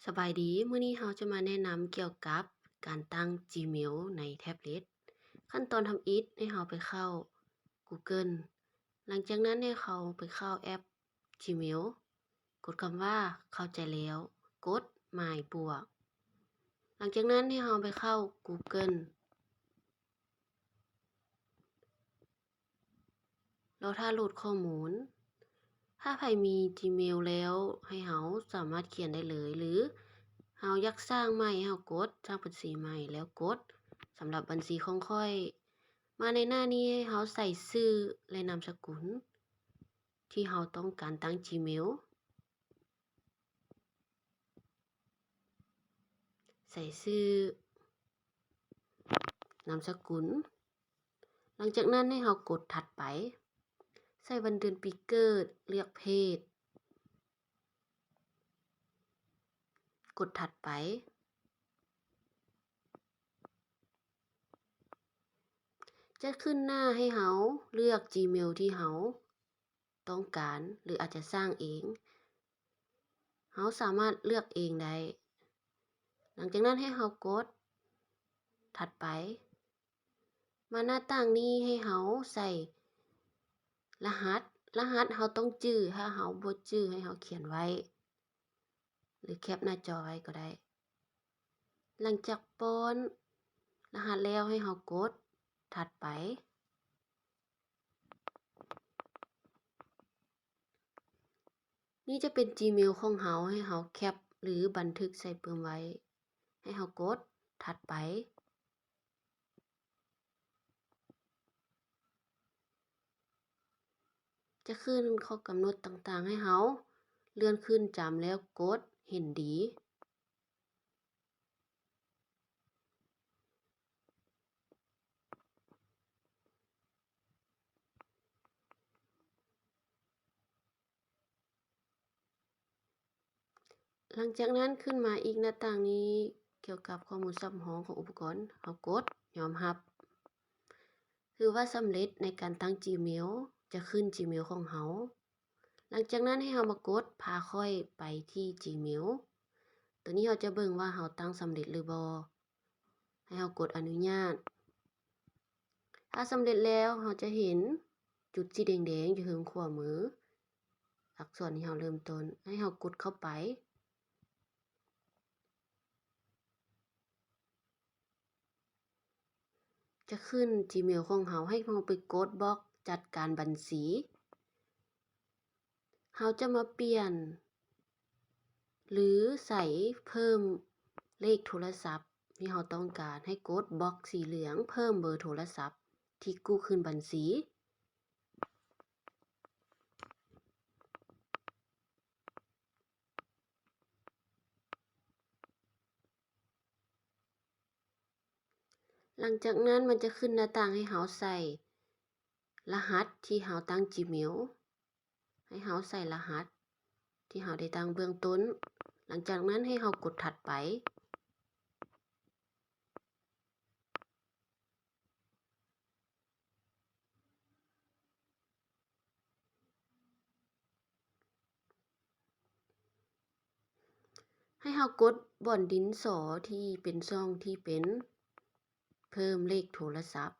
สบายดีมื้อนี้เราจะมาแนะนำเกี่ยวกับการตั้ง Gmail ในแท็บเล็ตขั้นตอนทำอิฐให้เราไปเข้า Google หลังจากนั้นให้เขาไปเข้าแอป Gmail กดคำว่าเข้าใจแล้วกดหมายบวกหลังจากนั้นให้เราไปเข้า Google แล้วถ้าโหลดข้อมูลถ้าใครมี Gmail แล้วให้เราสามารถเขียนได้เลยหรือเราอยากสร้างใหม่ให้เรากดสร้างบัญชีใหม่แล้วกดสำหรับบัญชีของข้อยมาในหน้านี้ให้เราใส่ชื่อและนามสกุลที่เราต้องการตั้ง Gmail ใส่ชื่อนามสกุลหลังจากนั้นให้เรากดถัดไปใส่วันเดือนปีเกิดเลือกเพศกดถัดไปจะขึ้นหน้าให้เราเลือก Gmail ที่เราต้องการหรืออาจจะสร้างเองเราสามารถเลือกเองได้หลังจากนั้นให้เรากดถัดไปมาหน้าต่างนี้ให้เราใส่รหัสเราต้องจื้อถ้าเราบ่จื้อให้เราเขียนไว้หรือแคปหน้าจอไว้ก็ได้หลังจากป้อนรหัสแล้วให้เรากดถัดไปนี่จะเป็น Gmail ของเราให้เราแคปหรือบันทึกใส่ปึ้มไว้ให้เรากดถัดไปจะขึ้นข้อกำหนดต่างๆให้เราเลื่อนขึ้นจำแล้วกดเห็นดีหลังจากนั้นขึ้นมาอีกหน้าต่างนี้เกี่ยวกับข้อมูลสำรองของอุปกรณ์เรากดยอมรับคือว่าสำเร็จในการตั้ง Gmail จะขึ้น Gmail ของเราหลังจากนั้นให้เรามากดพาค่อยไปที่ Gmail ตัวนี้เราจะเบิ่งว่าเราตั้งสำเร็จหรือบ่ให้เรากดอนุญาตถ้าสำเร็จแล้วเราจะเห็นจุดสีแดงๆอยู่ทางขวามืออักษรที่เราเริ่มต้นให้เรากดเข้าไปจะขึ้น Gmail ของเราให้เราไปกดบล็อกจัดการบัญชีเราจะมาเปลี่ยนหรือใส่เพิ่มเลขโทรศัพท์ที่เราต้องการให้กดบล็อกสีเหลืองเพิ่มเบอร์โทรศัพท์ที่กู้คืนบัญชีหลังจากนั้นมันจะขึ้นหน้าต่างให้เราใส่รหัสที่เราตั้ง Gmail ให้เราใส่รหัสที่เราได้ตั้งเบื้องต้นหลังจากนั้นให้เรากดถัดไปให้เรากดบ่อนดินสอที่เป็นช่องที่เป็นเพิ่มเลขโทรศัพท์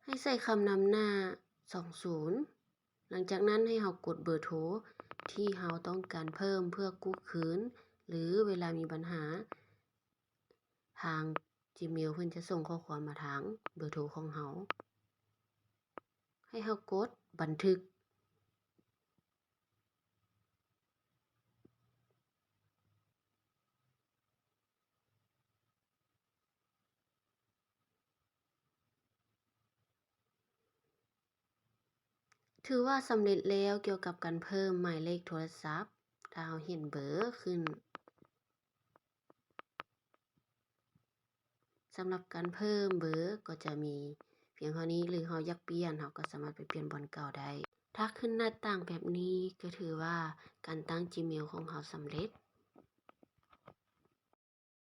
ให้ใส่คำนำหน้า20หลังจากนั้นให้เรากดเบอร์โทรที่เราต้องการเพิ่มเพื่อกู้คืนหรือเวลามีปัญหาทาง Gmail เพิ่นจะส่งข้อความมาทางเบอร์โทรของเราให้เรากดบันทึกถือว่าสำเร็จแล้วเกี่ยวกับการเพิ่มหมายเลขโทรศัพท์ถ้าเราเห็นเบอร์ขึ้นสำหรับการเพิ่มเบอร์ก็จะมีเพียงเท่านี้หรือเราอยากเปลี่ยนเราก็สามารถไปเปลี่ยนบ่อนเก่าได้ถ้าขึ้นหน้าต่างแบบนี้ก็ถือว่าการตั้ง Gmail ของเราสำเร็จ